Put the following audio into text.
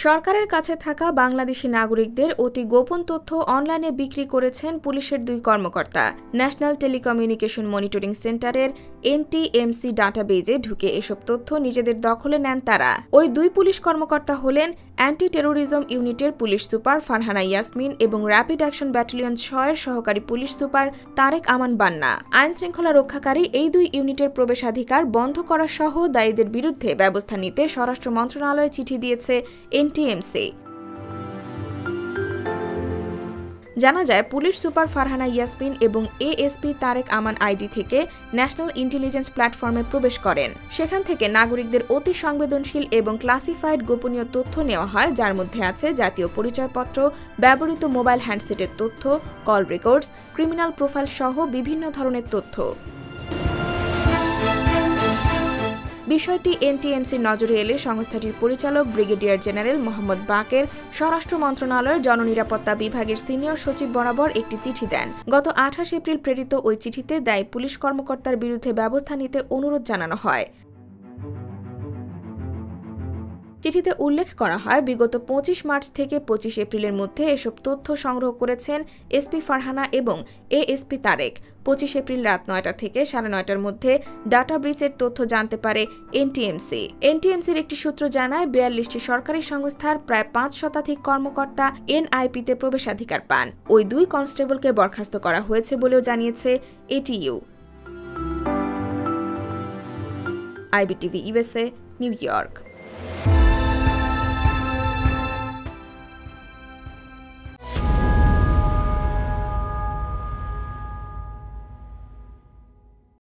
সরকারের কাছে থাকা বাংলাদেশি নাগরিকদের অতি গোপন তথ্য অনলাইনে বিক্রি করেছেন পুলিশের দুই কর্মকর্তা। ন্যাশনাল টেলিকমিউনিকেশন মনিটরিং সেন্টারের এনটিএমসি ডাটাবেজে ঢুকে এসব তথ্য নিজেদের দখলে নেন তারা। ওই দুই পুলিশ কর্মকর্তা হলেন অ্যান্টি টেরোরিজম ইউনিটের পুলিশ সুপার ফারহানা ইয়াসমিন এবং র্যাপিড অ্যাকশন ব্যাটালিয়ন ৬-এর সহকারী পুলিশ সুপার তারেক আমান বান্না। আইন শৃঙ্খলা রক্ষাকারী এই দুই ইউনিটের প্রবেশাধিকার বন্ধ করা সহ দায়ীদের বিরুদ্ধে ব্যবস্থা নিতে স্বরাষ্ট্র মন্ত্রণালয়ে চিঠি দিয়েছে এনটিএমসি। জানা যায়, পুলিশ সুপার ফারহানা ইয়াসমিন এবং এএসপি তারেক আমান আইডি থেকে ন্যাশনাল ইন্টেলিজেন্স প্ল্যাটফর্মে প্রবেশ করেন। সেখান থেকে নাগরিকদের অতি সংবেদনশীল এবং ক্লাসিফাইড গোপনীয় তথ্য নেওয়া হয়, যার মধ্যে আছে জাতীয় পরিচয়পত্র, ব্যবহৃত মোবাইল হ্যান্ডসেটের তথ্য, কল রেকর্ডস, ক্রিমিনাল প্রোফাইল সহ বিভিন্ন ধরনের তথ্য। বিষয়টি এনটিএমসির নজরে এলে সংস্থাটির পরিচালক ব্রিগেডিয়ার জেনারেল মোহাম্মদ বাকের স্বরাষ্ট্র মন্ত্রণালয়ের জননিরাপত্তা বিভাগের সিনিয়র সচিব বরাবর একটি চিঠি দেন। গত ২৮ এপ্রিল প্রেরিত ওই চিঠিতে দায়ী পুলিশ কর্মকর্তার বিরুদ্ধে ব্যবস্থা নিতে অনুরোধ জানানো হয়। চিঠিতে উল্লেখ করা হয়, বিগত ২৫ মার্চ থেকে ২৫ এপ্রিলের মধ্যে এসব তথ্য সংগ্রহ করেছেন এসপি ফারহানা এবং এএসপি তারেক। ২৫ এপ্রিল রাত ৯টা থেকে ৯:৩০টার মধ্যে ডাটা ব্রিচের তথ্য জানতে পারে এনটিএমসি। এনটিএমসির একটি সূত্র জানায়, ৪২টি সরকারি সংস্থার প্রায় ৫ শতাধিক কর্মকর্তা এনআইপিতে প্রবেশাধিকার পান। ওই দুই কনস্টেবলকে বরখাস্ত করা হয়েছে বলেও জানিয়েছে ATU. IBTV USA, new York.